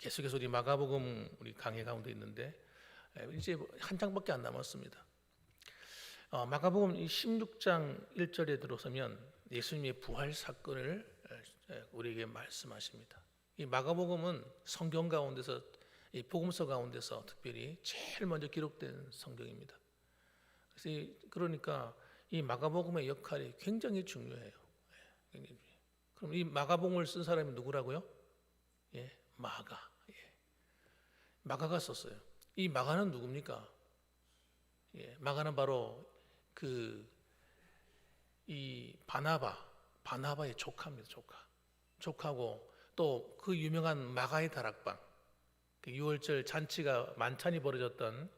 계속해서 우리 마가복음 우리 강해 가운데 있는데 이제 한 장밖에 안 남았습니다. 마가복음 16장 1절에 들어서면 예수님의 부활 사건을 우리에게 말씀하십니다. 이 마가복음은 성경 가운데서 이 복음서 가운데서 특별히 제일 먼저 기록된 성경입니다. 그러니까 이 마가복음의 역할이 굉장히 중요해요. 그럼 이 마가복음을 쓴 사람이 누구라고요? 마가. 마가가 썼어요. 이 마가는 누굽니까? 마가는 바로 이 바나바의 조카입니다. 조카고 또 그 유명한 마가의 다락방, 그 6월절 잔치가 만찬이 벌어졌던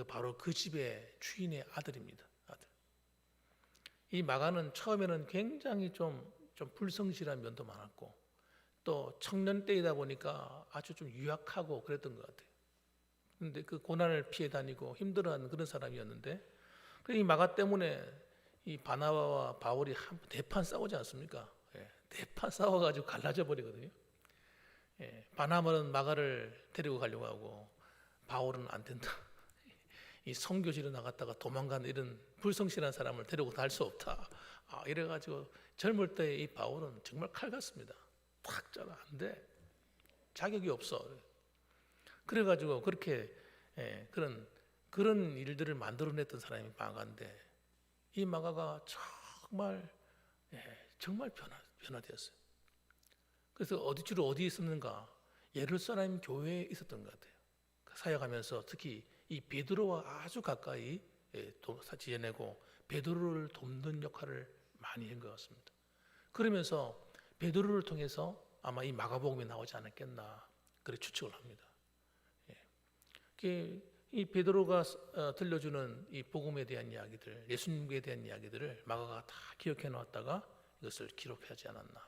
바로 그 집의 주인의 아들입니다. 이 마가는 처음에는 굉장히 좀 불성실한 면도 많았고 또 청년 때이다 보니까 아주 좀 유약하고 그랬던 것 같아요. 그런데 그 고난을 피해 다니고 힘들어하는 그런 사람이었는데 이 마가 때문에 이 바나바와 바울이 대판 싸우지 않습니까? 대판 싸워가지고 갈라져 버리거든요. 바나바는 마가를 데리고 가려고 하고 바울은 안 된다. 이 선교지로 나갔다가 도망가는 이런 불성실한 사람을 데리고 갈 수 없다. 이래가지고 젊을 때 이 바울은 정말 칼 같습니다. 탁 잘라 안 돼. 자격이 없어. 그래가지고 그렇게 그런 일들을 만들어냈던 사람이 마가인데 이 마가가 정말 변화되었어요. 그래서 주로 어디에 있었는가? 예루살렘 교회에 있었던 것 같아요. 사역하면서 특히 이 베드로와 아주 가까이 지내고 베드로를 돕는 역할을 많이 한 것 같습니다. 그러면서 베드로를 통해서 아마 이 마가복음이 나오지 않았겠나 그렇게 추측을 합니다. 이 베드로가 들려주는 이 복음에 대한 이야기들, 예수님에 대한 이야기들을 마가가 다 기억해 놓았다가 이것을 기록하지 않았나.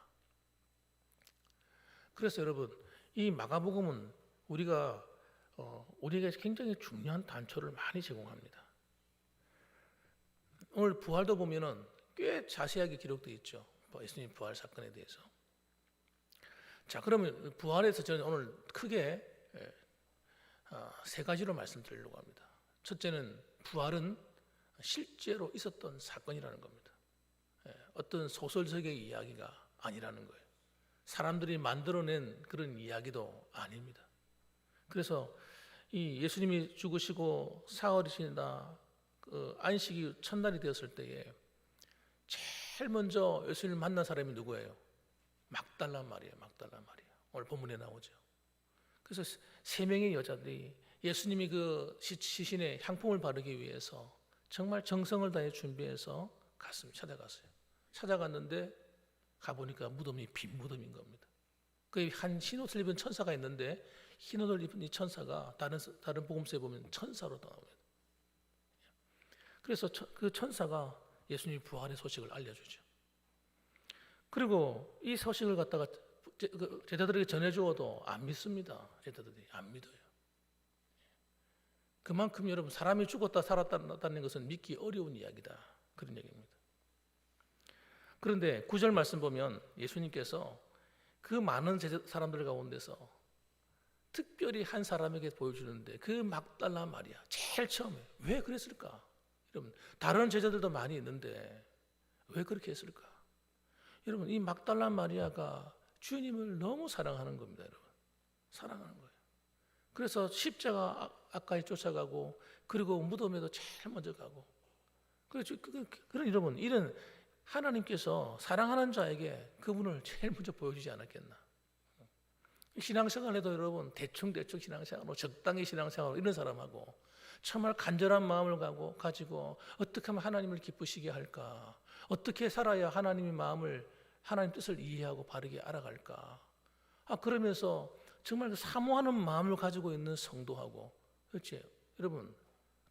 그래서 여러분 이 마가복음은 우리에게 굉장히 중요한 단초를 많이 제공합니다. 오늘 부활도 보면은 꽤 자세하게 기록되어 있죠. 예수님 부활 사건에 대해서. 자, 그러면 부활에서 저는 오늘 크게 세 가지로 말씀드리려고 합니다. 첫째는 부활은 실제로 있었던 사건이라는 겁니다. 어떤 소설적의 이야기가 아니라는 거예요. 사람들이 만들어낸 그런 이야기도 아닙니다. 그래서 이 예수님이 죽으시고 사흘이 지나 안식이 첫날이 되었을 때에 제일 먼저 예수님을 만난 사람이 누구예요? 막달라 마리아. 오늘 본문에 나오죠. 그래서 세 명의 여자들이 예수님이 그 시신에 향품을 바르기 위해서 정말 정성을 다해 준비해서 찾아갔어요. 찾아갔는데 가보니까 무덤이 빈 무덤인 겁니다. 그 한 흰옷을 입은 천사가 있는데 흰옷을 입은 이 천사가 다른 복음서에 보면 천사로 나옵니다. 그래서 그 천사가 예수님 부활의 소식을 알려주죠. 그리고 이 소식을 갖다가 제자들에게 전해주어도 안 믿습니다. 제자들이 안 믿어요. 그만큼 여러분 사람이 죽었다 살았다는 것은 믿기 어려운 이야기다. 그런 얘기입니다. 그런데 9절 말씀 보면 예수님께서 그 많은 사람들 가운데서 특별히 한 사람에게 보여주는데 그 막달라 마리아 제일 처음에 왜 그랬을까? 여러분 다른 제자들도 많이 있는데 왜 그렇게 했을까? 여러분 이 막달라 마리아가 주님을 너무 사랑하는 겁니다. 여러분 사랑하는 거예요. 그래서 십자가 앞까지 쫓아가고 그리고 무덤에도 제일 먼저 가고 그런 여러분 이런 하나님께서 사랑하는 자에게 그분을 제일 먼저 보여주지 않았겠나. 신앙생활에도 여러분 대충 신앙생활로 적당히 신앙생활로 이런 사람하고 정말 간절한 마음을 가지고 어떻게 하면 하나님을 기쁘시게 할까, 어떻게 살아야 하나님의 마음을 하나님 뜻을 이해하고 바르게 알아갈까. 그러면서 정말 사모하는 마음을 가지고 있는 성도하고 그렇지 여러분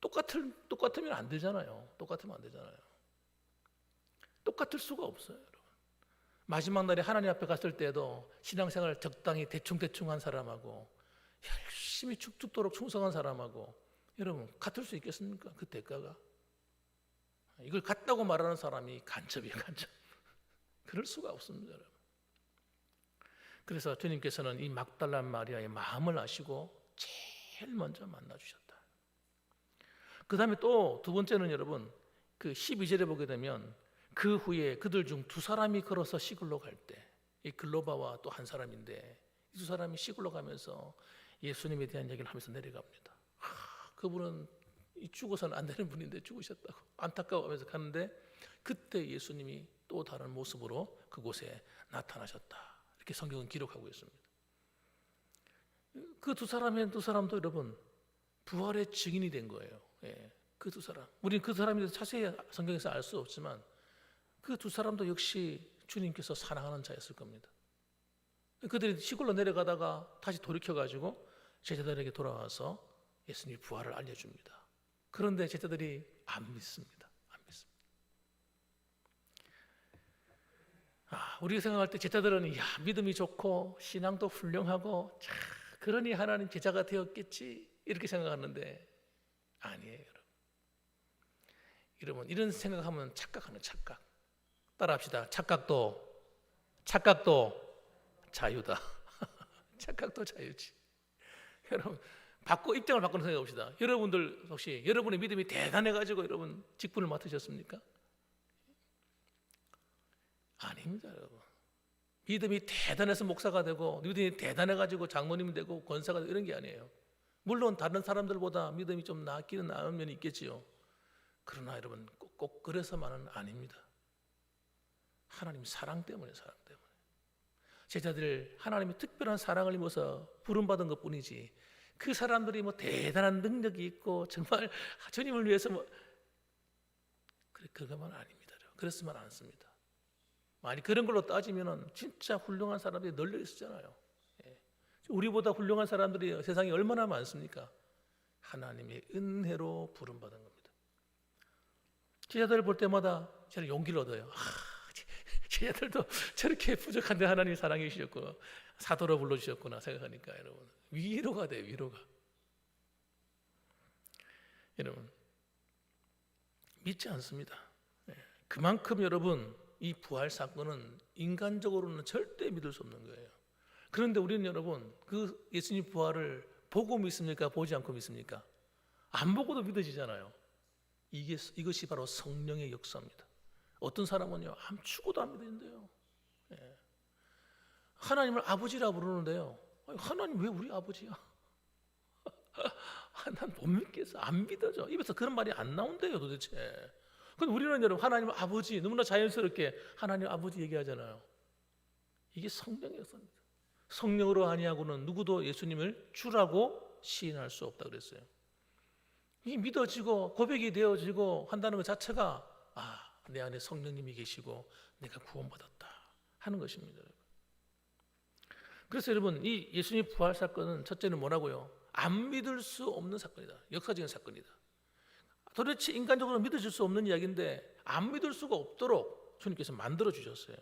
똑같으면 안 되잖아요. 똑같으면 안 되잖아요. 똑같을 수가 없어요. 여러분. 마지막 날에 하나님 앞에 갔을 때도 신앙생활 적당히 대충 한 사람하고 열심히 죽도록 충성한 사람하고 여러분 같을 수 있겠습니까? 그 대가가. 이걸 같다고 말하는 사람이 간첩이에요. 간첩. 그럴 수가 없습니다. 여러분. 그래서 주님께서는 이 막달라 마리아의 마음을 아시고 제일 먼저 만나주셨다. 그 다음에 또 두 번째는 여러분, 그 12절에 보게 되면 그 후에 그들 중 두 사람이 걸어서 시골로 갈 때, 이 글로바와 또 한 사람인데 이 두 사람이 시골로 가면서 예수님에 대한 얘기를 하면서 내려갑니다. 그분은 죽어서는 안 되는 분인데 죽으셨다고 안타까워하면서 가는데, 그때 예수님이 또 다른 모습으로 그곳에 나타나셨다, 이렇게 성경은 기록하고 있습니다. 그 두 사람도 여러분 부활의 증인이 된 거예요. 예, 그 두 사람, 우리는 그 사람에 대해서 자세히 성경에서 알 수 없지만 그 두 사람도 역시 주님께서 사랑하는 자였을 겁니다. 그들이 시골로 내려가다가 다시 돌이켜가지고 제자들에게 돌아와서 예수님의 부활을 알려줍니다. 그런데 제자들이 안 믿습니다. 안 믿습니다. 우리가 생각할 때 제자들은 믿음이 좋고 신앙도 훌륭하고 그러니 하나님 제자가 되었겠지, 이렇게 생각하는데 아니에요. 여러분, 이런 생각하면 착각하는 착각. 따라합시다. 착각도 자유다. 착각도 자유지. 여러분, 입장을 바꾸는 생각해 봅시다. 여러분들 혹시 여러분의 믿음이 대단해가지고 여러분 직분을 맡으셨습니까? 아닙니다, 여러분. 믿음이 대단해서 목사가 되고 믿음이 대단해가지고 장로님이 되고 권사가 되고 이런 게 아니에요. 물론 다른 사람들보다 믿음이 좀 나은 면이 있겠지요. 그러나 여러분 꼭 그래서만은 아닙니다. 하나님 사랑 때문에. 제자들 하나님의 특별한 사랑을 입어서 부름받은 것 뿐이지, 그 사람들이 뭐 대단한 능력이 있고 정말 주님을 위해서 그것만 아닙니다. 그랬으면 않습니다. 만약 그런 걸로 따지면은 진짜 훌륭한 사람들이 널려 있었잖아요. 우리보다 훌륭한 사람들이 세상에 얼마나 많습니까? 하나님의 은혜로 부름받은 겁니다. 제자들을 볼 때마다 저는 용기를 얻어요. 제자들도 저렇게 부족한데 하나님이 사랑해 주셨고 사도로 불러주셨구나 생각하니까 여러분 위로가 돼요. 위로가. 여러분 믿지 않습니다. 그만큼 여러분 이 부활 사건은 인간적으로는 절대 믿을 수 없는 거예요. 그런데 우리는 여러분 그 예수님 부활을 보고 믿습니까? 보지 않고 믿습니까? 안 보고도 믿어지잖아요. 이것이 바로 성령의 역사입니다. 어떤 사람은요 죽어도 안 믿는데요. 하나님을 아버지라 부르는데요. 하나님 왜 우리 아버지야? 난 못 믿겠어. 안 믿어져. 입에서 그런 말이 안 나온대요 도대체. 근데 우리는 여러분 하나님 아버지 너무나 자연스럽게 하나님 아버지 얘기하잖아요. 이게 성령의 역사입니다. 성령으로 아니하고는 누구도 예수님을 주라고 시인할 수 없다 그랬어요. 이 믿어지고 고백이 되어지고 한다는 것 자체가 내 안에 성령님이 계시고 내가 구원받았다 하는 것입니다. 그래서 여러분 이 예수님 부활 사건은 첫째는 뭐라고요? 안 믿을 수 없는 사건이다. 역사적인 사건이다. 도대체 인간적으로 믿어질 수 없는 이야기인데 안 믿을 수가 없도록 주님께서 만들어 주셨어요.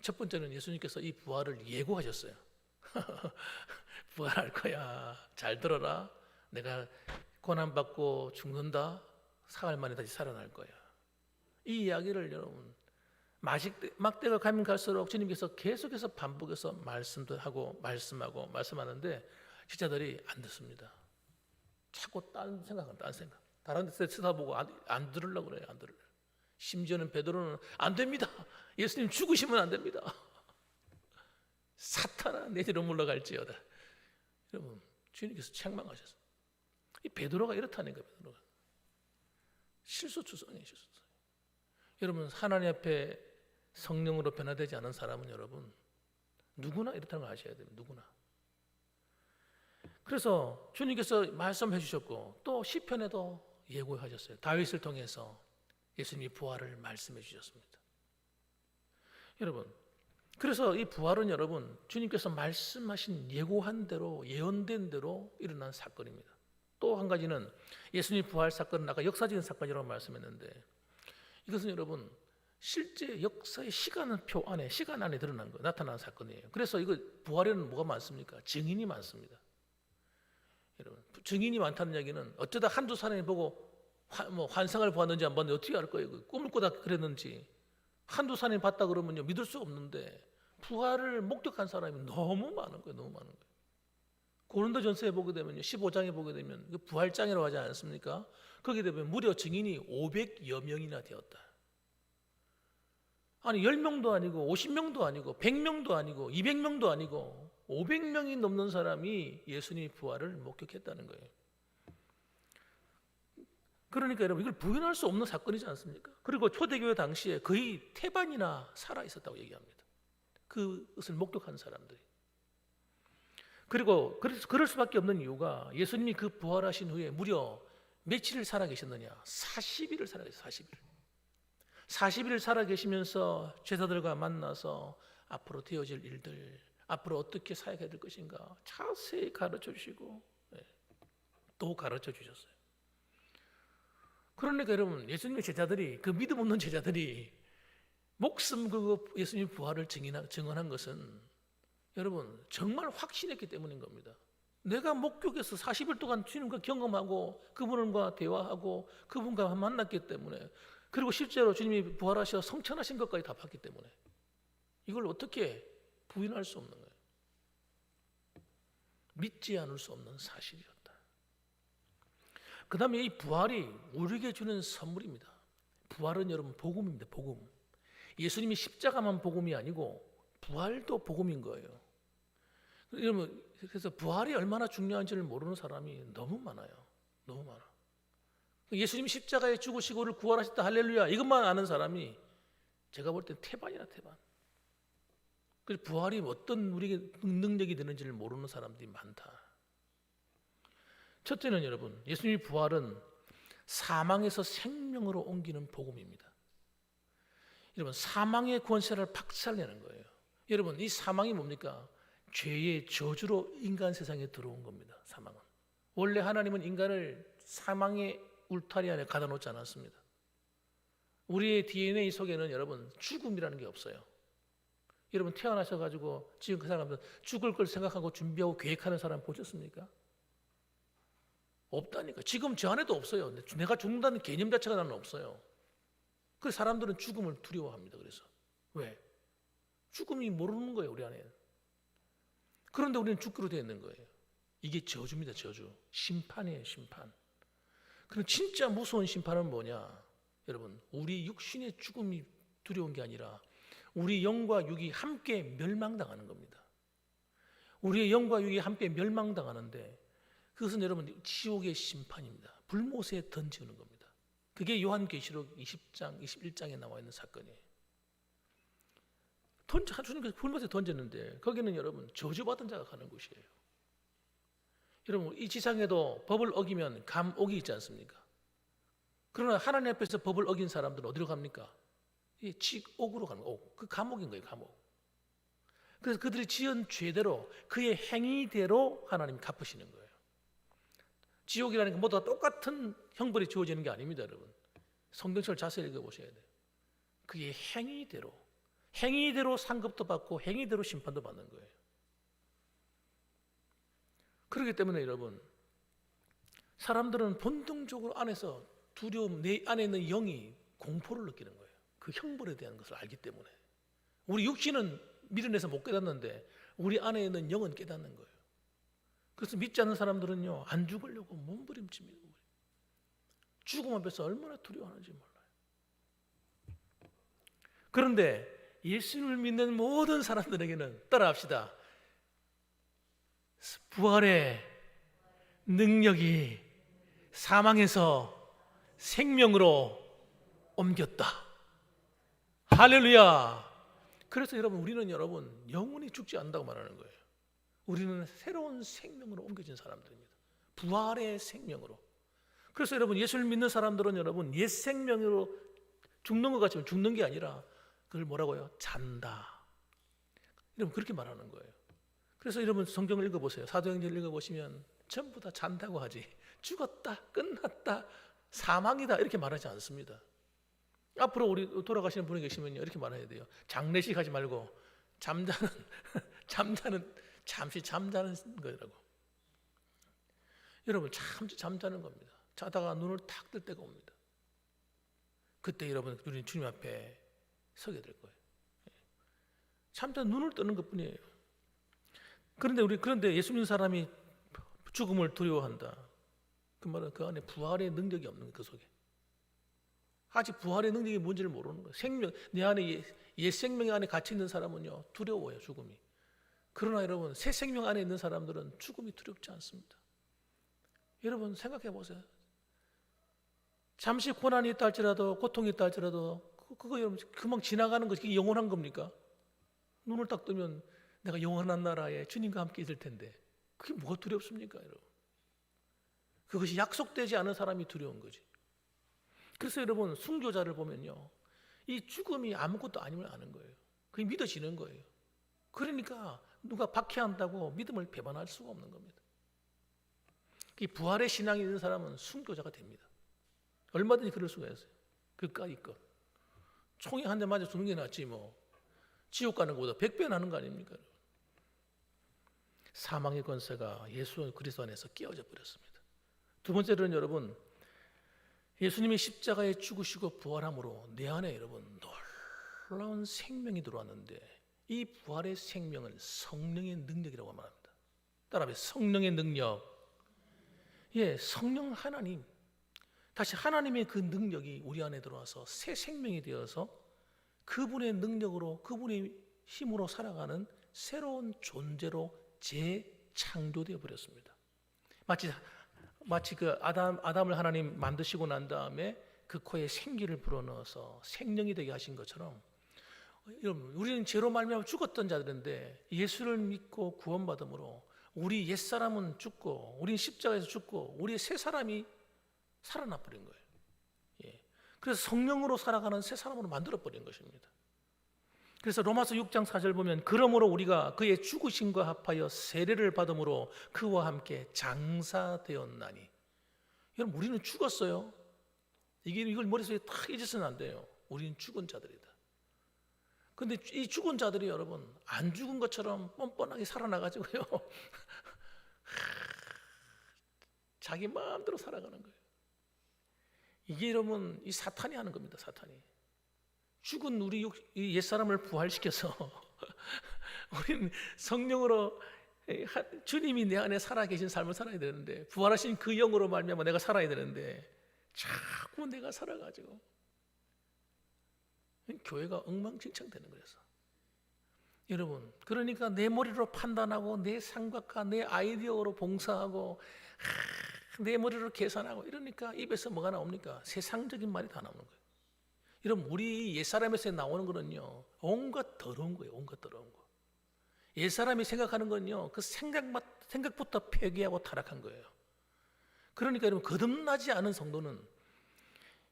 첫 번째는 예수님께서 이 부활을 예고하셨어요. 부활할 거야. 잘 들어라. 내가 고난받고 죽는다. 사흘 만에 다시 살아날 거야. 이 이야기를 여러분 막대가 가면 갈수록 주님께서 계속해서 반복해서 말씀도 하고 말씀하는데 제자들이 안 듣습니다. 자꾸 딴 생각은 딴 생각. 다른 데 쳐다보고 안 들으려고 그래요. 안 들으려고. 심지어는 베드로는 안 됩니다. 예수님 죽으시면 안 됩니다. 사탄아 내지로 물러갈지어다. 여러분 주님께서 책망하셨어요. 이 베드로가 이렇다니까. 베드로가 실수투성이에요. 여러분 하나님 앞에 성령으로 변화되지 않은 사람은 여러분 누구나 이렇다는 걸 아셔야 됩니다. 누구나. 그래서 주님께서 말씀해 주셨고 또 시편에도 예고하셨어요. 다윗을 통해서 예수님이 부활을 말씀해 주셨습니다. 여러분 그래서 이 부활은 여러분 주님께서 말씀하신 예고한 대로 예언된 대로 일어난 사건입니다. 또 한 가지는 예수님 부활 사건은 아까 역사적인 사건이라고 말씀했는데 이것은 여러분 실제 역사의 시간 안에 드러난 거 나타난 사건이에요. 그래서 이거 부활에는 뭐가 많습니까? 증인이 많습니다. 여러분 증인이 많다는 얘기는 어쩌다 한두 사람이 보고 환상을 보았는지 안 봤는지 어떻게 알 거예요? 꿈을 꾸다 그랬는지 한두 사람이 봤다 그러면요 믿을 수 없는데 부활을 목격한 사람이 너무 많은 거예요. 너무 많은 거예요. 고린도전서에 보게 되면요, 15장에 보게 되면 그 부활장이라고 하지 않습니까? 거기에 되면 무려 증인이 500여 명이나 되었다. 아니 10명도 아니고 50명도 아니고 100명도 아니고 200명도 아니고 500명이 넘는 사람이 예수님의 부활을 목격했다는 거예요. 그러니까 여러분, 이걸 부인할 수 없는 사건이지 않습니까? 그리고 초대교회 당시에 거의 태반이나 살아 있었다고 얘기합니다. 그것을 목격한 사람들이. 그리고 그럴 수밖에 없는 이유가 예수님이 그 부활하신 후에 무려 며칠을 살아 계셨느냐? 40일을 살아 계셨어요. 40일. 40일을 살아 계시면서 제자들과 만나서 앞으로 되어질 일들, 앞으로 어떻게 사역해야 될 것인가 자세히 가르쳐 주시고 또 가르쳐 주셨어요. 그러니까 여러분, 예수님의 제자들이, 그 믿음 없는 제자들이 목숨 걸고 예수님의 부활을 증언한 것은 여러분 정말 확신했기 때문인 겁니다. 내가 목격해서 40일 동안 주님과 경험하고 그분과 대화하고 그분과 만났기 때문에, 그리고 실제로 주님이 부활하셔 성천하신 것까지 다 봤기 때문에 이걸 어떻게 부인할 수 없는 거예요. 믿지 않을 수 없는 사실이었다. 그 다음에 이 부활이 우리에게 주는 선물입니다. 부활은 여러분 복음입니다. 복음. 예수님이 십자가만 복음이 아니고 부활도 복음인 거예요. 여러분, 그래서 부활이 얼마나 중요한지를 모르는 사람이 너무 많아요. 너무 많아. 예수님이 십자가에 죽으시고 우리를 구원하셨다 할렐루야 이것만 아는 사람이 제가 볼 땐 태반이나 태반. 그래서 부활이 어떤 우리에게 능력이 되는지를 모르는 사람들이 많다. 첫째는 여러분, 예수님의 부활은 사망에서 생명으로 옮기는 복음입니다. 여러분, 사망의 권세를 박살내는 거예요. 여러분, 이 사망이 뭡니까? 죄의 저주로 인간 세상에 들어온 겁니다. 사망은. 원래 하나님은 인간을 사망의 울타리 안에 가둬 놓지 않았습니다. 우리의 DNA 속에는 여러분 죽음이라는 게 없어요. 여러분 태어나셔가지고 지금 그 사람들 죽을 걸 생각하고 준비하고 계획하는 사람 보셨습니까? 없다니까. 지금 저 안에도 없어요. 내가 죽는다는 개념 자체가 나는 없어요. 그래서 사람들은 죽음을 두려워합니다. 그래서 왜? 죽음이 모르는 거예요, 우리 안에. 그런데 우리는 죽기로 되어 있는 거예요. 이게 저주입니다. 저주. 심판이에요. 심판. 그럼 진짜 무서운 심판은 뭐냐? 여러분, 우리 육신의 죽음이 두려운 게 아니라 우리 영과 육이 함께 멸망당하는 겁니다. 우리의 영과 육이 함께 멸망당하는데 그것은 여러분 지옥의 심판입니다. 불못에 던지는 겁니다. 그게 요한계시록 20장, 21장에 나와 있는 사건이에요. 주님께서 불못에 던졌는데 거기는 여러분 저주받은 자가 가는 곳이에요. 여러분, 이 지상에도 법을 어기면 감옥이 있지 않습니까? 그러나 하나님 앞에서 법을 어긴 사람들은 어디로 갑니까? 이 지옥으로 가는 거예요. 그 감옥인 거예요. 감옥. 그래서 그들이 지은 죄대로 그의 행위대로 하나님이 갚으시는 거예요. 지옥이라는 게 모두 다 똑같은 형벌이 주어지는 게 아닙니다. 여러분, 성경책을 자세히 읽어보셔야 돼요. 그의 행위대로 상급도 받고 행위대로 심판도 받는 거예요. 그렇기 때문에 여러분, 사람들은 본능적으로 안에서 두려움, 내 안에 있는 영이 공포를 느끼는 거예요. 그 형벌에 대한 것을 알기 때문에. 우리 육신은 미련해서 못 깨닫는데 우리 안에 있는 영은 깨닫는 거예요. 그래서 믿지 않는 사람들은요, 안 죽으려고 몸부림칩니다. 죽음 앞에서 얼마나 두려워하는지 몰라요. 그런데 예수를 믿는 모든 사람들에게는 따라합시다. 부활의 능력이 사망에서 생명으로 옮겼다. 할렐루야. 그래서 여러분, 우리는 여러분 영원히 죽지 않는다고 말하는 거예요. 우리는 새로운 생명으로 옮겨진 사람들입니다. 부활의 생명으로. 그래서 여러분, 예수를 믿는 사람들은 여러분 옛 생명으로 죽는 것 같지만 죽는 게 아니라 그걸 뭐라고요? 잔다. 여러분, 그렇게 말하는 거예요. 그래서 여러분 성경을 읽어보세요. 사도행전을 읽어보시면 전부 다 잔다고 하지 죽었다, 끝났다, 사망이다 이렇게 말하지 않습니다. 앞으로 우리 돌아가시는 분이 계시면요, 이렇게 말해야 돼요. 장례식 하지 말고 잠시 잠자는 거라고. 여러분, 잠자는 겁니다. 자다가 눈을 탁 뜰 때가 옵니다. 그때 여러분, 우리는 주님 앞에 서게 될 거예요. 잠깐 눈을 뜨는 것뿐이에요. 그런데 예수 믿는 사람이 죽음을 두려워한다. 그 말은 그 안에 부활의 능력이 없는 거예요. 그 속에 아직 부활의 능력이 뭔지를 모르는 거예요. 내 안에 옛 생명 안에 갇혀 있는 사람은요 두려워요, 죽음이. 그러나 여러분, 새 생명 안에 있는 사람들은 죽음이 두렵지 않습니다. 여러분 생각해 보세요. 잠시 고난이 있다 할지라도, 고통이 있다 할지라도 그거 여러분 금방 지나가는 것이 영원한 겁니까? 눈을 딱 뜨면 내가 영원한 나라에 주님과 함께 있을 텐데 그게 뭐가 두렵습니까, 여러분? 그것이 약속되지 않은 사람이 두려운 거지. 그래서 여러분, 순교자를 보면요, 이 죽음이 아무것도 아님을 아는 거예요. 그게 믿어지는 거예요. 그러니까 누가 박해한다고 믿음을 배반할 수가 없는 겁니다. 이 부활의 신앙이 있는 사람은 순교자가 됩니다. 얼마든지 그럴 수가 있어요. 그까이 것. 총에 한 대 맞아 죽는 게 낫지 뭐. 지옥 가는 것보다 100배 나는 거 아닙니까? 사망의 권세가 예수 그리스도 안에서 깨어져 버렸습니다. 두 번째로는 여러분, 예수님이 십자가에 죽으시고 부활함으로 내 안에 여러분 놀라운 생명이 들어왔는데, 이 부활의 생명을 성령의 능력이라고 말합니다. 따라해, 성령의 능력. 예, 성령 하나님. 다시 하나님의 그 능력이 우리 안에 들어와서 새 생명이 되어서 그분의 능력으로, 그분의 힘으로 살아가는 새로운 존재로 재창조되어 버렸습니다. 마치 그 아담을 하나님 만드시고 난 다음에 그 코에 생기를 불어넣어서 생명이 되게 하신 것처럼, 여러분, 우리는 죄로 말미암아 죽었던 자들인데 예수를 믿고 구원받음으로 우리 옛사람은 죽고, 우리는 십자가에서 죽고, 우리의 새 사람이 살아나 버린 거예요. 예. 그래서 성령으로 살아가는 새 사람으로 만들어 버린 것입니다. 그래서 로마서 6장 4절 보면, 그러므로 우리가 그의 죽으심과 합하여 세례를 받음으로 그와 함께 장사되었나니. 여러분, 우리는 죽었어요. 이걸 머릿속에 딱 잊어서는 안 돼요. 우리는 죽은 자들이다. 그런데 이 죽은 자들이 여러분 안 죽은 것처럼 뻔뻔하게 살아나가지고요 자기 마음대로 살아가는 거예요. 이게 여러분 이 사탄이 하는 겁니다. 사탄이 죽은 우리 옛사람을 부활시켜서 우리는 성령으로 주님이 내 안에 살아계신 삶을 살아야 되는데, 부활하신 그 영으로 말미암아 내가 살아야 되는데 자꾸 내가 살아가지고 교회가 엉망진창 되는 거였어. 여러분, 그러니까 내 머리로 판단하고 내 생각과 내 아이디어로 봉사하고 내 머리로 계산하고 이러니까 입에서 뭐가 나옵니까? 세상적인 말이 다 나오는 거예요. 여러분, 우리 옛사람에서 나오는 거는요 온갖 더러운 거예요. 온갖 더러운 거. 옛사람이 생각하는 건요 그 생각부터 폐기하고 타락한 거예요. 그러니까 여러분, 거듭나지 않은 성도는,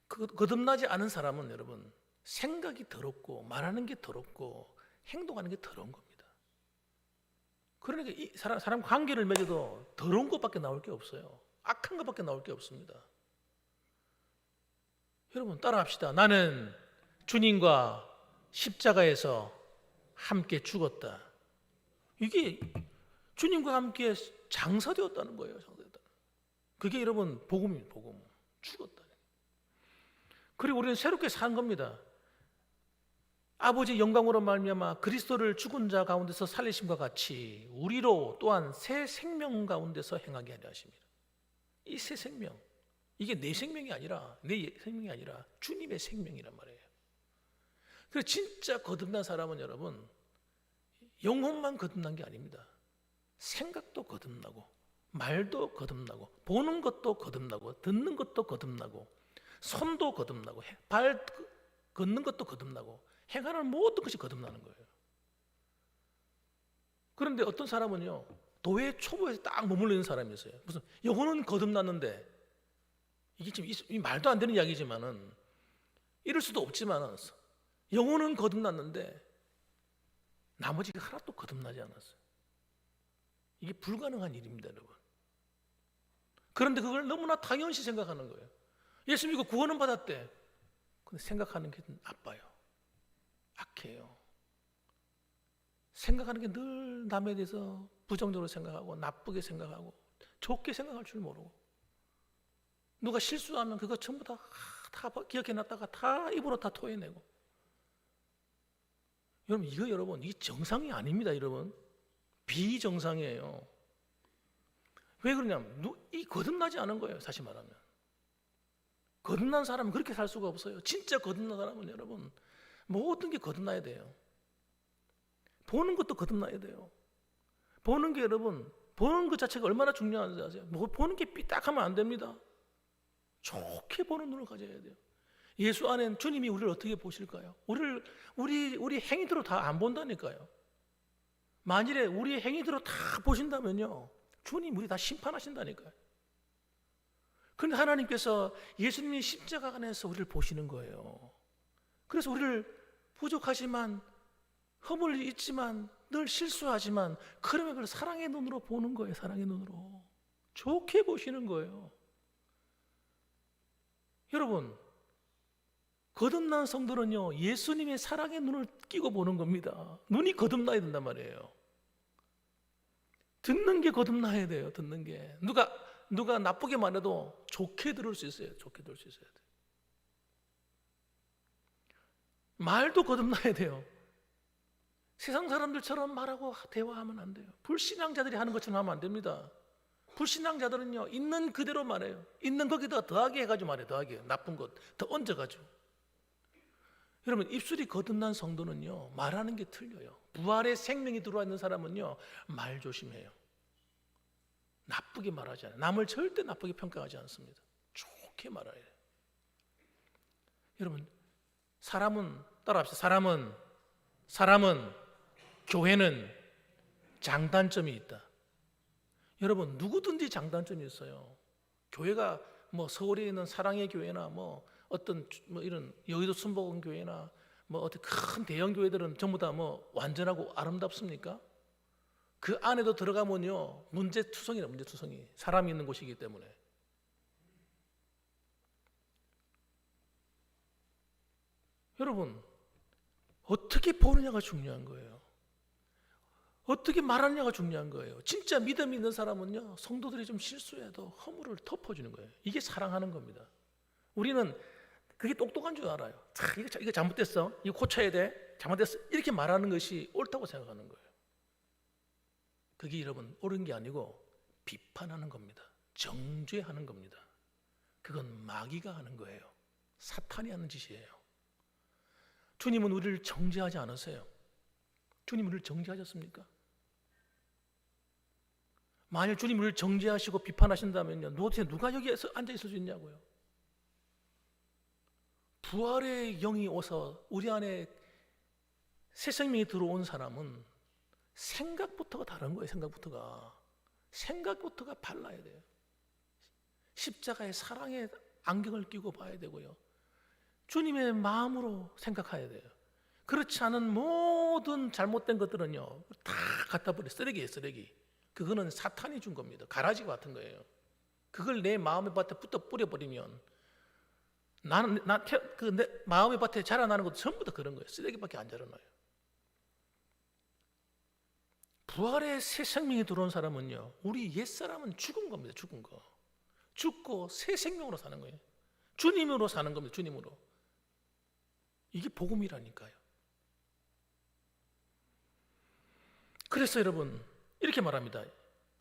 거듭나지 않은 사람은 여러분 생각이 더럽고 말하는 게 더럽고 행동하는 게 더러운 겁니다. 그러니까 이 사람 관계를 맺어도 더러운 것밖에 나올 게 없어요. 악한 것밖에 나올 게 없습니다. 여러분 따라합시다. 나는 주님과 십자가에서 함께 죽었다. 이게 주님과 함께 장사되었다는 거예요. 그게 여러분 복음입니다. 복음. 죽었다. 그리고 우리는 새롭게 산 겁니다. 아버지의 영광으로 말미암아 그리스도를 죽은 자 가운데서 살리심과 같이 우리로 또한 새 생명 가운데서 행하게 하려 하십니다. 이 새 생명, 이게 내 생명이 아니라, 내 생명이 아니라 주님의 생명이란 말이에요. 그래서 진짜 거듭난 사람은 여러분 영혼만 거듭난 게 아닙니다. 생각도 거듭나고, 말도 거듭나고, 보는 것도 거듭나고, 듣는 것도 거듭나고, 손도 거듭나고, 발 걷는 것도 거듭나고, 행하는 모든 것이 거듭나는 거예요. 그런데 어떤 사람은요 도회 초보에서 딱 머물러 있는 사람이 있어요. 무슨 영혼은 거듭났는데, 이게 지금 이 말도 안 되는 이야기지만은 이럴 수도 없지만은 영혼은 거듭났는데 나머지가 하나도 거듭나지 않았어요. 이게 불가능한 일입니다, 여러분. 그런데 그걸 너무나 당연시 생각하는 거예요. 예수 믿고 구원은 받았대. 근데 생각하는 게 나빠요. 악해요. 생각하는 게 늘 남에 대해서 부정적으로 생각하고, 나쁘게 생각하고, 좋게 생각할 줄 모르고, 누가 실수하면 그거 전부 다 기억해놨다가 다 입으로 다 토해내고, 여러분 이거 여러분 이 정상이 아닙니다. 여러분 비정상이에요. 왜 그러냐면 이 거듭나지 않은 거예요. 사실 말하면 거듭난 사람은 그렇게 살 수가 없어요. 진짜 거듭난 사람은 여러분 모든 게 거듭나야 돼요. 보는 것도 거듭나야 돼요. 보는 게 여러분 보는 것 자체가 얼마나 중요한지 아세요? 뭐 보는 게 삐딱하면 안 됩니다. 좋게 보는 눈을 가져야 돼요. 예수 안엔 주님이 우리를 어떻게 보실까요? 우리 행위대로 다 안 본다니까요. 만일에 우리 행위대로 다 보신다면요, 주님 우리 다 심판하신다니까요. 그런데 하나님께서 예수님이 십자가 안에서 우리를 보시는 거예요. 그래서 우리를 부족하지만 허물이 있지만 늘 실수하지만 그러면 그걸 사랑의 눈으로 보는 거예요. 사랑의 눈으로 좋게 보시는 거예요. 여러분 거듭난 성도는요 예수님의 사랑의 눈을 끼고 보는 겁니다. 눈이 거듭나야 된단 말이에요. 듣는 게 거듭나야 돼요. 듣는 게 누가 나쁘게 말해도 좋게 들을 수 있어요. 좋게 들을 수 있어야 돼요. 말도 거듭나야 돼요. 세상 사람들처럼 말하고 대화하면 안 돼요. 불신앙자들이 하는 것처럼 하면 안 됩니다. 불신앙자들은요 있는 그대로 말해요. 있는 거기다 더하게 해가지고 말해요. 더하게 나쁜 것 더 얹어가지고. 여러분 입술이 거듭난 성도는요 말하는 게 틀려요. 부활의 생명이 들어와 있는 사람은요 말 조심해요. 나쁘게 말하지 않아요. 남을 절대 나쁘게 평가하지 않습니다. 좋게 말해요. 여러분 사람은 따라합시다. 사람은 교회는 장단점이 있다. 여러분 누구든지 장단점이 있어요. 교회가 뭐 서울에 있는 사랑의 교회나 뭐 어떤 뭐 이런 여의도 순복음 교회나 뭐 어떤 큰 대형 교회들은 전부 다 뭐 완전하고 아름답습니까? 그 안에도 들어가면요 문제투성이라 문제투성이 사람이 있는 곳이기 때문에. 여러분 어떻게 보느냐가 중요한 거예요. 어떻게 말하느냐가 중요한 거예요. 진짜 믿음이 있는 사람은요 성도들이 좀 실수해도 허물을 덮어주는 거예요. 이게 사랑하는 겁니다. 우리는 그게 똑똑한 줄 알아요. 이거 잘못됐어. 이거 고쳐야 돼. 잘못됐어. 이렇게 말하는 것이 옳다고 생각하는 거예요. 그게 여러분 옳은 게 아니고 비판하는 겁니다. 정죄하는 겁니다. 그건 마귀가 하는 거예요. 사탄이 하는 짓이에요. 주님은 우리를 정죄하지 않으세요. 주님 우리를 정죄하셨습니까? 만일 주님 우리를 정죄하시고 비판하신다면요 도대체 누가 여기에서 앉아있을 수 있냐고요. 부활의 영이 오서 우리 안에 새 생명이 들어온 사람은 생각부터가 다른 거예요. 생각부터가 발라야 돼요. 십자가의 사랑의 안경을 끼고 봐야 되고요. 주님의 마음으로 생각해야 돼요. 그렇지 않은 모든 잘못된 것들은요 다 갖다 버려. 쓰레기예요. 쓰레기. 그거는 사탄이 준 겁니다. 가라지 같은 거예요. 그걸 내 마음의 밭에 뿌려버리면 내 마음의 밭에 자라나는 것도 전부 다 그런 거예요. 쓰레기밖에 안 자라나요. 부활의 새 생명이 들어온 사람은요 우리 옛사람은 죽은 겁니다. 죽은 거. 죽고 새 생명으로 사는 거예요. 주님으로 사는 겁니다. 주님으로. 이게 복음이라니까요. 그래서 여러분 이렇게 말합니다.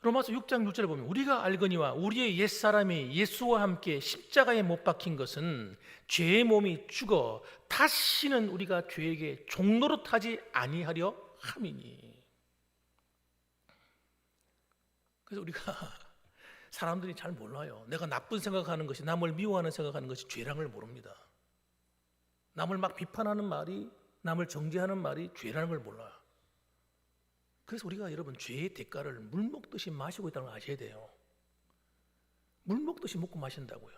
로마서 6장 6절에 보면 우리가 알거니와 우리의 옛사람이 예수와 함께 십자가에 못 박힌 것은 죄의 몸이 죽어 다시는 우리가 죄에게 종노릇하지 아니하려 함이니. 그래서 우리가 사람들이 잘 몰라요. 내가 나쁜 생각하는 것이 남을 미워하는 생각하는 것이 죄라는 걸 모릅니다. 남을 막 비판하는 말이 남을 정죄하는 말이 죄라는 걸 몰라요. 그래서 우리가 여러분 죄의 대가를 물 먹듯이 마시고 있다는 걸 아셔야 돼요. 물 먹듯이 먹고 마신다고요.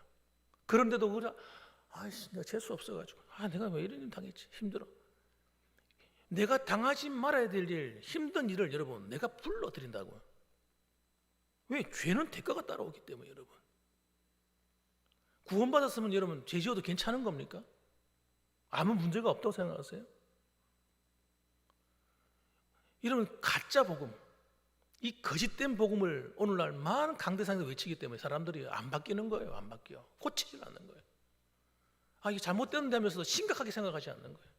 그런데도 우리가 내가 재수 없어가지고 내가 왜 이런 일 당했지 힘들어. 내가 당하지 말아야 될 일 힘든 일을 여러분 내가 불러드린다고요. 왜? 죄는 대가가 따라오기 때문에. 여러분 구원받았으면 여러분 죄 지어도 괜찮은 겁니까? 아무 문제가 없다고 생각하세요? 이런 가짜 복음, 이 거짓된 복음을 오늘날 많은 강대상에서 외치기 때문에 사람들이 안 바뀌는 거예요. 안 바뀌어. 고치질 않는 거예요. 이게 잘못된다면서도 심각하게 생각하지 않는 거예요.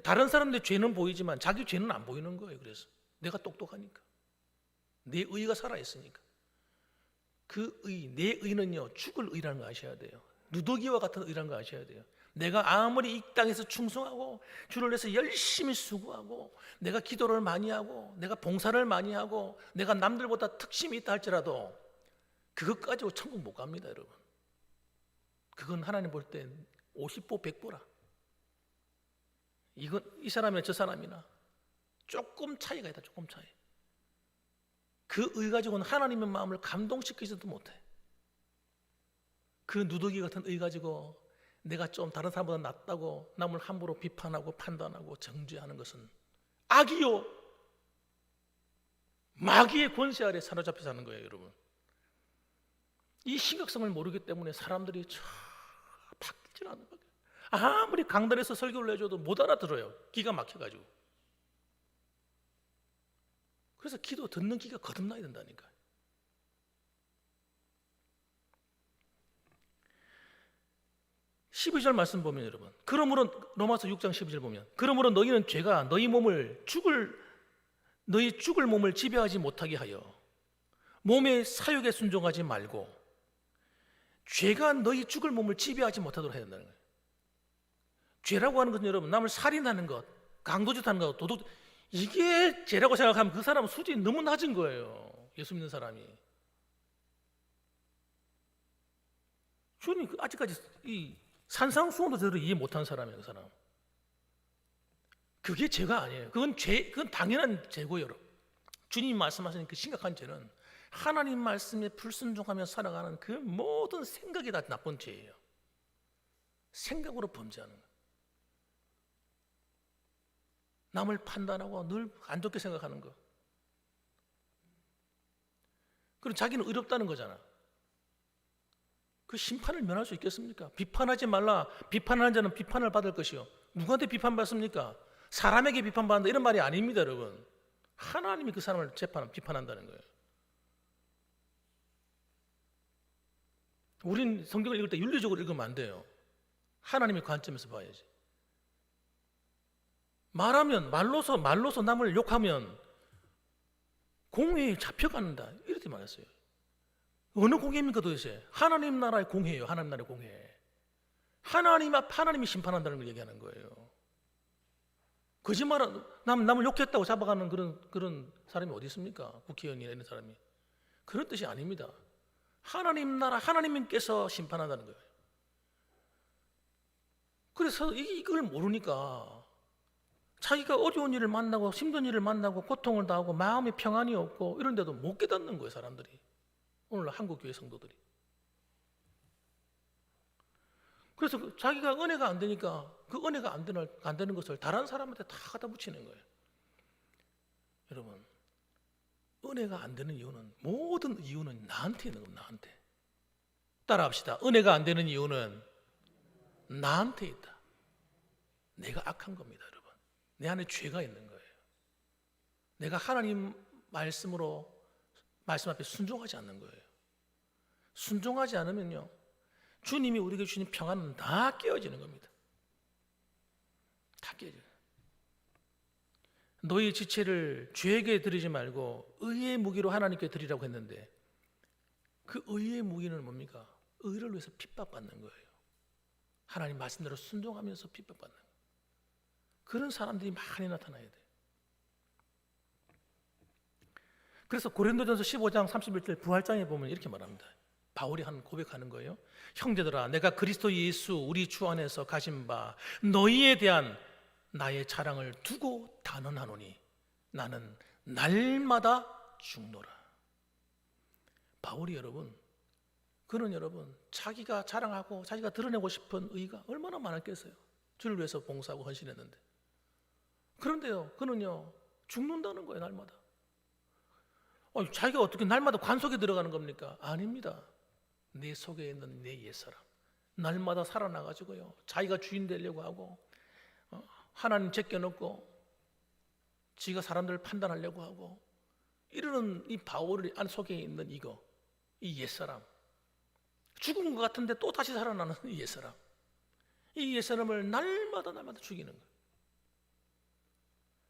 다른 사람들 죄는 보이지만 자기 죄는 안 보이는 거예요. 그래서 내가 똑똑하니까, 내 의가 살아있으니까. 그 의, 내 의는요 죽을 의라는 거 아셔야 돼요. 누더기와 같은 의라는 거 아셔야 돼요. 내가 아무리 이 땅에서 충성하고 주를 위해서 열심히 수고하고 내가 기도를 많이 하고 내가 봉사를 많이 하고 내가 남들보다 특심이 있다 할지라도 그것 가지고 천국 못 갑니다, 여러분. 그건 하나님 볼 때 50보 100보라. 이건 이 사람이나 저 사람이나 조금 차이가 있다. 조금 차이. 그 의 가지고는 하나님의 마음을 감동시키지도 못해. 그 누더기 같은 의 가지고 내가 좀 다른 사람보다 낫다고 남을 함부로 비판하고 판단하고 정죄하는 것은 악이요 마귀의 권세 아래 사로잡혀 사는 거예요, 여러분. 이 심각성을 모르기 때문에 사람들이 바뀌질 않는 거예요. 아무리 강단에서 설교를 해줘도 못 알아들어요. 기가 막혀가지고. 그래서 기도 듣는 귀가 거듭나야 된다니까요. (12절) 말씀 보면 여러분, 그러므로 로마서 6장 12절 보면, 그러므로 너희는 죄가 너희 죽을 몸을 지배하지 못하게 하여 몸의 사욕에 순종하지 말고, 죄가 너희 죽을 몸을 지배하지 못하도록 해야 된다는 거예요. 죄라고 하는 것은 여러분, 남을 살인하는 것, 강도짓하는 것, 도둑, 이게 죄라고 생각하면 그 사람은 수준이 너무 낮은 거예요. 예수 믿는 사람이. 주님 아직까지 이 산상수훈도 제대로 이해 못한 사람이에요, 그 사람. 그게 죄가 아니에요. 그건 당연한 죄고요, 여러분. 주님이 말씀하시는 그 심각한 죄는 하나님 말씀에 불순종하며 살아가는 그 모든 생각이 다 나쁜 죄예요. 생각으로 범죄하는 거예요. 남을 판단하고 늘 안 좋게 생각하는 거. 그리고 자기는 의롭다는 거잖아. 그 심판을 면할 수 있겠습니까? 비판하지 말라. 비판하는 자는 비판을 받을 것이요. 누구한테 비판받습니까? 사람에게 비판받는다 이런 말이 아닙니다, 여러분. 하나님이 그 사람을 비판한다는 거예요. 우린 성경을 읽을 때 윤리적으로 읽으면 안 돼요. 하나님의 관점에서 봐야지. 말로서 남을 욕하면 공회에 잡혀간다 이렇게 말했어요. 어느 공회입니까 도대체? 하나님 나라의 공회예요. 하나님 나라의 공회. 하나님 앞 하나님이 심판한다는 걸 얘기하는 거예요. 거짓말은 남을 욕했다고 잡아가는 그런 사람이 어디 있습니까? 국회의원이나 이런 사람이. 그런 뜻이 아닙니다. 하나님 나라 하나님께서 심판한다는 거예요. 그래서 이걸 모르니까 자기가 어려운 일을 만나고 힘든 일을 만나고 고통을 당하고 마음에 평안이 없고 이런데도 못 깨닫는 거예요, 사람들이. 오늘 한국 교회 성도들이. 그래서 자기가 은혜가 안 되니까 그 은혜가 안 되는 것을 다른 사람한테 다 갖다 붙이는 거예요. 여러분, 은혜가 안 되는 이유는, 모든 이유는 나한테 있는 겁니다. 나한테. 따라합시다. 은혜가 안 되는 이유는 나한테 있다. 내가 악한 겁니다, 여러분. 내 안에 죄가 있는 거예요. 내가 하나님 말씀 앞에 순종하지 않는 거예요. 순종하지 않으면요, 주님이 우리에게 주신 평안은 다 깨어지는 겁니다. 다 깨져요. 너희 지체를 죄에게 드리지 말고 의의 무기로 하나님께 드리라고 했는데, 그 의의 무기는 뭡니까? 의를 위해서 핍박받는 거예요. 하나님 말씀대로 순종하면서 핍박받는 거예요. 그런 사람들이 많이 나타나야 돼요. 그래서 고린도전서 15장 31절 부활장에 보면 이렇게 말합니다. 바울이 고백하는 거예요. 형제들아, 내가 그리스도 예수 우리 주 안에서 가진 바 너희에 대한 나의 자랑을 두고 단언하노니 나는 날마다 죽노라. 바울이 그는 자기가 자랑하고 자기가 드러내고 싶은 의가 얼마나 많았겠어요. 주를 위해서 봉사하고 헌신했는데. 그런데요, 그는요 죽는다는 거예요, 날마다. 자기가 어떻게 날마다 관속에 들어가는 겁니까? 아닙니다. 내 속에 있는 내 옛사람 날마다 살아나가지고요, 자기가 주인 되려고 하고 하나님 제껴놓고 지가 사람들을 판단하려고 하고 이러는 이 바울 안 속에 있는 이 옛사람, 죽은 것 같은데 또 다시 살아나는 이 옛사람, 이 옛사람을 날마다 죽이는 거예요.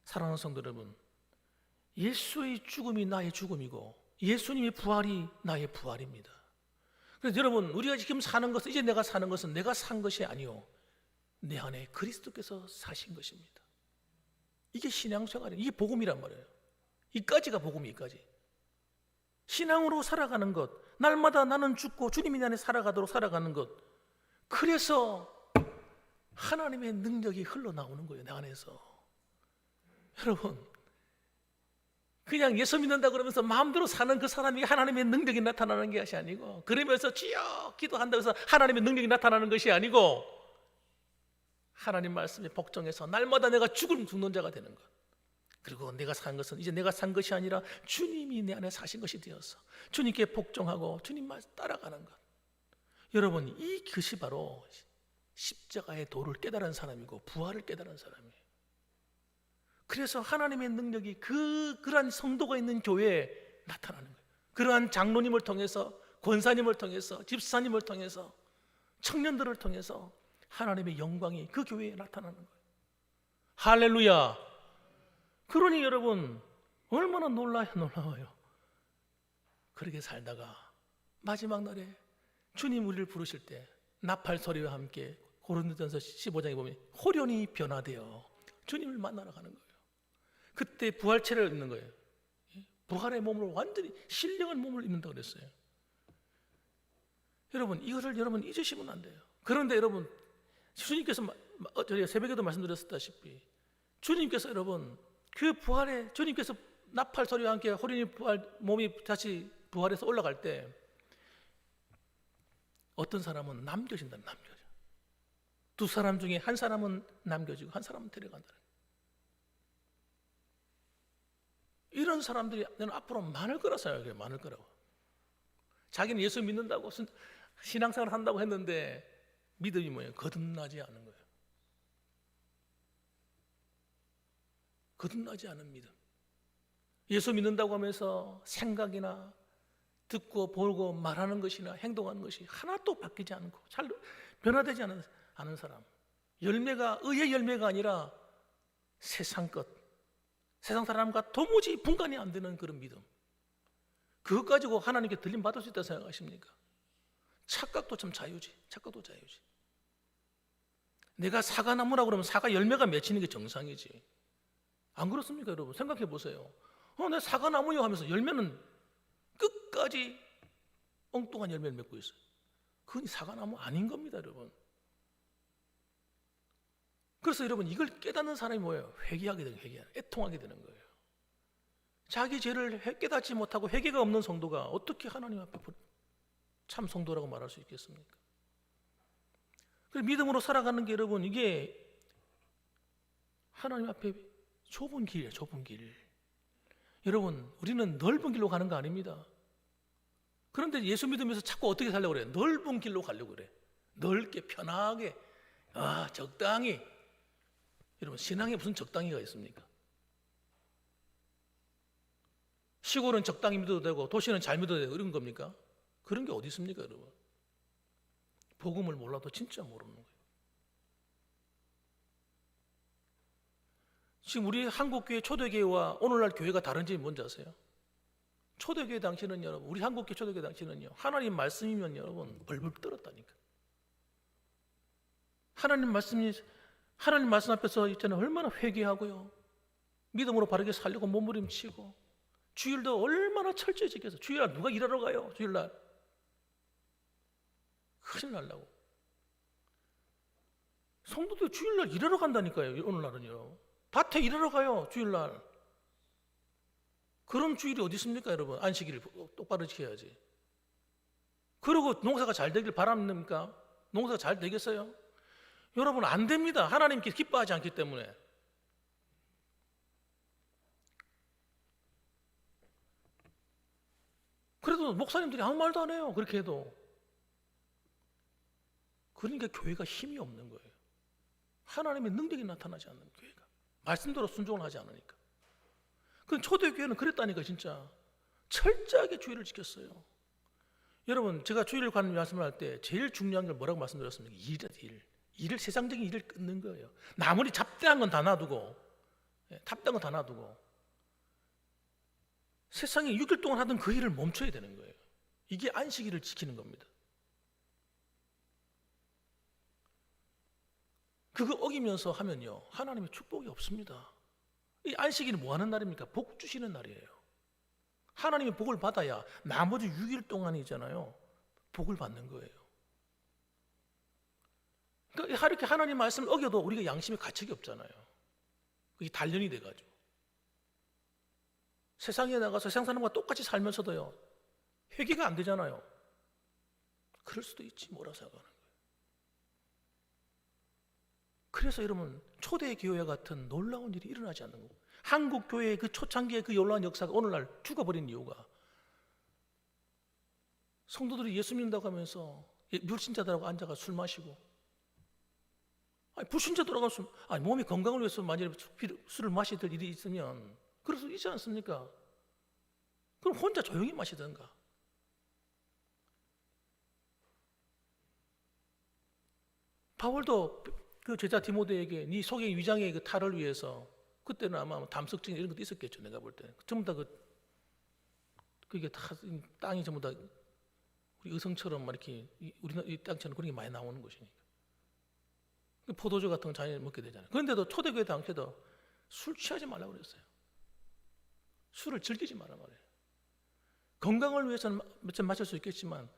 사랑하는 성도 여러분, 예수의 죽음이 나의 죽음이고 예수님의 부활이 나의 부활입니다. 그래서 여러분, 우리가 지금 사는 것은, 이제 내가 사는 것은 내가 산 것이 아니요 내 안에 그리스도께서 사신 것입니다. 이게 신앙생활이에요. 이게 복음이란 말이에요. 이까지가 복음이, 이까지. 신앙으로 살아가는 것, 날마다 나는 죽고 주님이 내 안에 살아가도록 살아가는 것, 그래서 하나님의 능력이 흘러나오는 거예요, 내 안에서. 여러분, 그냥 예수 믿는다 그러면서 마음대로 사는 그 사람이 하나님의 능력이 나타나는 것이 아니고, 그러면서 주여 기도한다고 해서 하나님의 능력이 나타나는 것이 아니고, 하나님 말씀에 복종해서 날마다 내가 죽는 자가 되는 것, 그리고 내가 산 것은 이제 내가 산 것이 아니라 주님이 내 안에 사신 것이 되어서 주님께 복종하고 주님 말 따라가는 것. 여러분, 이것이 바로 십자가의 도를 깨달은 사람이고 부활을 깨달은 사람이에요. 그래서 하나님의 능력이 그러한 성도가 있는 교회에 나타나는 거예요. 그러한 장로님을 통해서, 권사님을 통해서, 집사님을 통해서, 청년들을 통해서 하나님의 영광이 그 교회에 나타나는 거예요. 할렐루야. 그러니 여러분, 얼마나 놀라워요. 그렇게 살다가 마지막 날에 주님 우리를 부르실 때 나팔 소리와 함께 고린도전서 15장에 보면 호련히 변화되어 주님을 만나러 가는 거예요. 그때 부활체를 입는 거예요. 부활의 몸으로 완전히 신령한 몸을 입는다고 그랬어요. 여러분, 이것을 여러분 잊으시면 안 돼요. 그런데 여러분, 주님께서 저희가 새벽에도 말씀드렸다시피 주님께서 여러분 그 부활에, 주님께서 나팔 소리와 함께 호련히 부활, 몸이 다시 부활해서 올라갈 때 어떤 사람은 남겨진다. 두 사람 중에 한 사람은 남겨지고 한 사람은 데려간다. 이런 사람들이 앞으로 많을 거라 생각해요. 많을 거라고. 자기는 예수 믿는다고 신앙생활 한다고 했는데 믿음이 뭐예요? 거듭나지 않은 거예요. 거듭나지 않은 믿음. 예수 믿는다고 하면서 생각이나 듣고 보고 말하는 것이나 행동하는 것이 하나도 바뀌지 않고 잘 변화되지 않은 사람. 열매가 의의 열매가 아니라 세상 것, 세상 사람과 도무지 분간이 안 되는 그런 믿음. 그것 가지고 하나님께 들림 받을 수 있다고 생각하십니까? 착각도 참 자유지. 착각도 자유지. 내가 사과나무라고 그러면 사과 열매가 맺히는 게 정상이지. 안 그렇습니까, 여러분? 생각해 보세요. 내가 사과나무요 하면서 열매는 끝까지 엉뚱한 열매를 맺고 있어요. 그건 사과나무 아닌 겁니다, 여러분. 그래서 여러분, 이걸 깨닫는 사람이 뭐예요? 회개하게 되는 거예요. 애통하게 되는 거예요. 자기 죄를 깨닫지 못하고 회개가 없는 성도가 어떻게 하나님 앞에 참 성도라고 말할 수 있겠습니까? 그래서 믿음으로 살아가는 게 여러분, 이게 하나님 앞에 좁은 길이에요. 좁은 길. 여러분, 우리는 넓은 길로 가는 거 아닙니다. 그런데 예수 믿으면서 자꾸 어떻게 살려고 그래요? 넓은 길로 가려고 그래. 넓게 편하게, 적당히. 여러분, 신앙에 무슨 적당히가 있습니까? 시골은 적당히 믿어도 되고 도시는 잘 믿어도 되고 이런 겁니까? 그런 게 어디 있습니까, 여러분? 복음을 몰라도 진짜 모르는 거예요. 지금 우리 한국교회 초대교회와 오늘날 교회가 다른 점이 뭔지 아세요? 초대교회 당시는 여러분, 우리 한국교회 초대교회 당시는요, 하나님 말씀이면 여러분 벌벌 떨었다니까. 하나님 말씀 앞에서 있잖아요, 얼마나 회개하고요, 믿음으로 바르게 살려고 몸부림치고, 주일도 얼마나 철저히 지켜서. 주일날 누가 일하러 가요? 주일날 큰일 날라고. 성도들 주일날 일하러 간다니까요. 오늘날은요, 밭에 일하러 가요, 주일날. 그런 주일이 어디 있습니까, 여러분? 안식일을 똑바로 지켜야지. 그리고 농사가 잘 되길 바랍니까? 농사가 잘 되겠어요? 여러분, 안 됩니다. 하나님께서 기뻐하지 않기 때문에. 그래도 목사님들이 아무 말도 안 해요, 그렇게 해도. 그러니까 교회가 힘이 없는 거예요. 하나님의 능력이 나타나지 않는 교회가. 말씀대로 순종을 하지 않으니까. 그 초대교회는 그랬다니까. 진짜 철저하게 주일을 지켰어요. 여러분, 제가 주일 관련 말씀을 할 때 제일 중요한 걸 뭐라고 말씀드렸습니까? 일이다, 일. 일을, 세상적인 일을 끊는 거예요. 아무리 잡다한 건 다 놔두고, 탑당은 다 놔두고 세상에 6일 동안 하던 그 일을 멈춰야 되는 거예요. 이게 안식일을 지키는 겁니다. 그거 어기면서 하면요, 하나님의 축복이 없습니다. 이 안식일이 뭐 하는 날입니까? 복 주시는 날이에요. 하나님의 복을 받아야 나머지 6일 동안이잖아요, 복을 받는 거예요. 그러니까 이렇게 하나님 말씀을 어겨도 우리가 양심의 가책이 없잖아요. 그게 단련이 돼가지고 세상에 나가서 세상 사람과 똑같이 살면서도요, 회개가 안 되잖아요. 그럴 수도 있지 뭐라 생각하는 거예요. 그래서 여러분, 초대교회 같은 놀라운 일이 일어나지 않는 거예요. 한국 교회의 그 초창기의 그 놀라운 역사가 오늘날 죽어버린 이유가, 성도들이 예수 믿는다고 하면서 불신자들하고 앉아가 술 마시고, 불신자들하고 몸이 건강을 위해서 만약에 술을 마시던 일이 있으면 그럴 수 있지 않습니까? 그럼 혼자 조용히 마시든가. 바울도 그 제자 디모데에게 네 속의 위장의 그 탈을 위해서, 그때는 아마 담석증 이런 것도 있었겠죠. 내가 볼 때 전부 다 그게 다 땅이 전부 다 우리 의성처럼 막 이렇게 우리나라 이 땅처럼 그런 게 많이 나오는 것이니까 포도주 같은 거 자연히 먹게 되잖아요. 그런데도 초대교회 당시에도 술 취하지 말라고 그랬어요. 술을 즐기지 말라 말이에요. 건강을 위해서는 몇 마실 수 있겠지만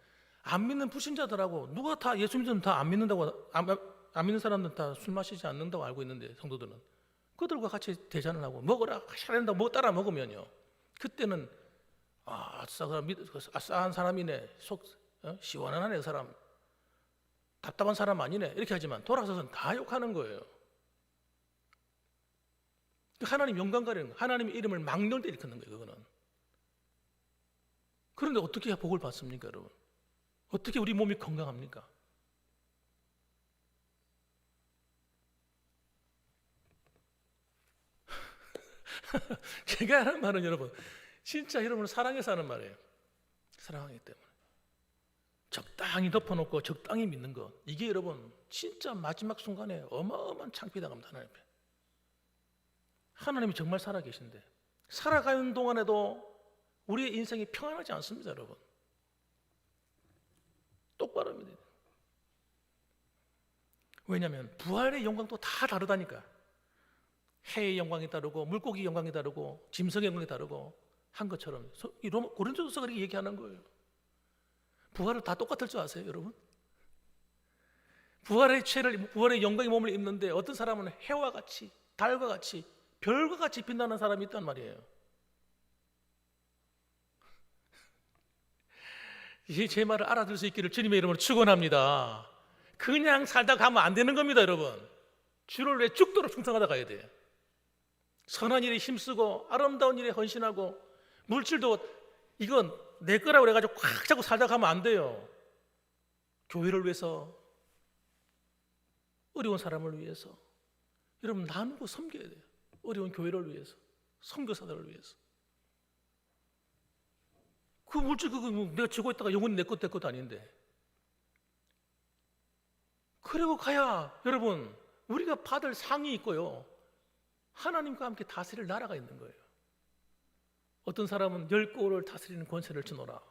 안 믿는 불신자들하고, 누가 다 예수 믿으면 다 안 믿는다고, 안 믿는 사람들은 다 술 마시지 않는다고 알고 있는데, 성도들은 그들과 같이 대잔을 하고 먹어라 하낸다고 뭐 따라 먹으면요, 그때는 아싸한 사람이네, 속 시원하네, 그 사람 답답한 사람 아니네, 이렇게 하지만 돌아서서는 다 욕하는 거예요. 하나님 영광 가리는 거예요. 하나님의 이름을 막널 때 일컫는 거예요, 그거는. 그런데 어떻게 해야 복을 받습니까, 여러분? 어떻게 우리 몸이 건강합니까? 제가 하는 말은 여러분, 진짜 여러분을 사랑해서 하는 말이에요. 사랑하기 때문에 적당히 덮어놓고 적당히 믿는 것, 이게 여러분 진짜 마지막 순간에 어마어마한 창피당합니다. 하나님 앞에. 하나님이 정말 살아계신데 살아가는 동안에도 우리의 인생이 평안하지 않습니다, 여러분. 똑바로 믿어야 돼요. 왜냐하면 부활의 영광도 다 다르다니까. 해의 영광이 다르고 물고기 영광이 다르고 짐승의 영광이 다르고 한 것처럼 고린도서가 그렇게 얘기하는 거예요. 부활을 다 똑같을 줄 아세요, 여러분? 부활의 영광의 몸을 입는데 어떤 사람은 해와 같이, 달과 같이, 별과 같이 빛나는 사람이 있단 말이에요. 이제 제 말을 알아들 수 있기를 주님의 이름으로 축원합니다. 그냥 살다 가면 안 되는 겁니다, 여러분. 주를 위해 죽도록 충성하다 가야 돼요. 선한 일에 힘쓰고 아름다운 일에 헌신하고, 물질도 이건 내 거라고 그래가지고 꽉 잡고 살다 가면 안 돼요. 교회를 위해서, 어려운 사람을 위해서 여러분 나누고 섬겨야 돼요. 어려운 교회를 위해서, 선교사들을 위해서. 그 물질 그거 내가 쥐고 있다가 영원히 내 것도 아닌데. 그리고 가야 여러분 우리가 받을 상이 있고요, 하나님과 함께 다스릴 나라가 있는 거예요. 어떤 사람은 10골을 다스리는 권세를 주노라.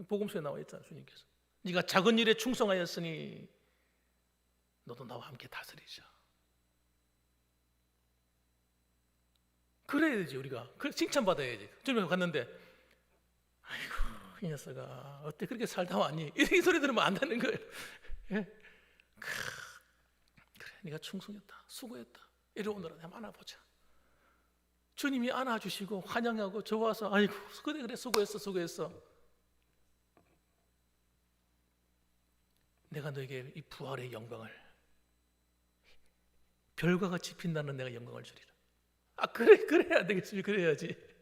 복음서에 나와 있잖아요. 주님께서 네가 작은 일에 충성하였으니 너도 나와 함께 다스리자. 그래야 되지. 우리가 칭찬받아야지. 주님께 갔는데 아이고 이 녀석아 어때 그렇게 살다 왔니? 이 소리 들으면 안 되는 거예요. 예? 그래 네가 충성했다, 수고했다, 이리 오너라, 내가 안아보자. 주님이 안아주시고 환영하고 좋아서 아이고 그래 수고했어. 내가 너에게 이 부활의 영광을, 별과 같이 빛나는 내가 영광을 주리라. 그래야 되겠습니다. 그래야지.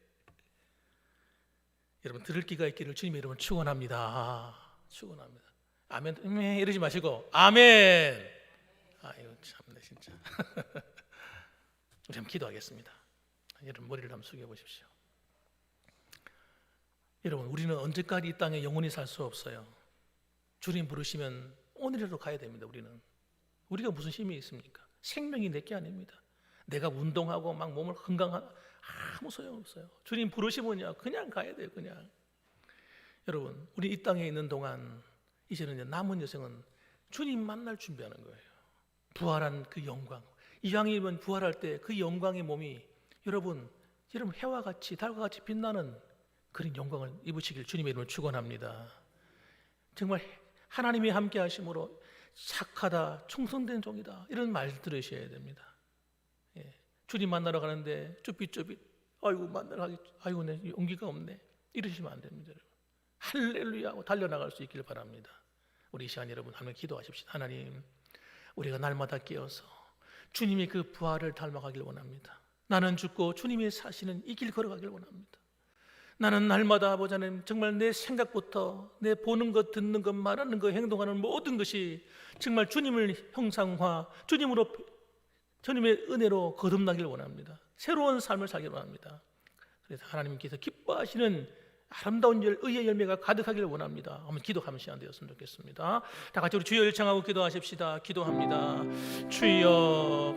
여러분 들을 기가 있기를 주님의 이름으로 축원합니다. 축원합니다. 아멘 이러지 마시고 아멘. 아이고 참네 진짜. 우리 한번 기도하겠습니다. 여러분 머리를 한번 숙여 보십시오. 여러분 우리는 언제까지 이 땅에 영원히 살 수 없어요. 주님 부르시면 오늘이라도 가야 됩니다. 우리가 무슨 힘이 있습니까? 생명이 내게 아닙니다. 내가 운동하고 막 몸을 건강한 아무 소용없어요. 주님 부르시면요 그냥 가야 돼요. 그냥. 여러분, 우리 이 땅에 있는 동안 이제는 이제 남은 여생은 주님 만날 준비하는 거예요. 부활한 그 영광, 이왕이면 부활할 때 그 영광의 몸이 여러분 해와 같이 달과 같이 빛나는 그런 영광을 입으시길 주님의 이름으로 축원합니다. 정말 하나님이 함께 하심으로 착하다, 충성된 종이다 이런 말 들으셔야 됩니다. 예. 주님 만나러 가는데 쭈삣쭈삣 아이고 만나러 가겠죠. 아이고 내 용기가 없네 이러시면 안 됩니다. 여러분. 할렐루야 하고 달려나갈 수 있기를 바랍니다. 우리 이 시간 여러분 하나님 기도하십시다. 하나님, 우리가 날마다 깨어서 주님의 그 부활을 닮아가길 원합니다. 나는 죽고 주님이 사시는 이 길 걸어가길 원합니다. 나는 날마다 아버지 하나님 정말 내 생각부터 내 보는 것, 듣는 것, 말하는 것, 행동하는 모든 것이 정말 주님을 형상화, 주님의 은혜로 거듭나길 원합니다. 새로운 삶을 살길 원합니다. 그래서 하나님께서 기뻐하시는 아름다운 의의 열매가 가득하기를 원합니다. 한번 기도하는 시간 되었으면 좋겠습니다. 다 같이 우리 주여 일창하고 기도하십시다. 기도합니다. 주여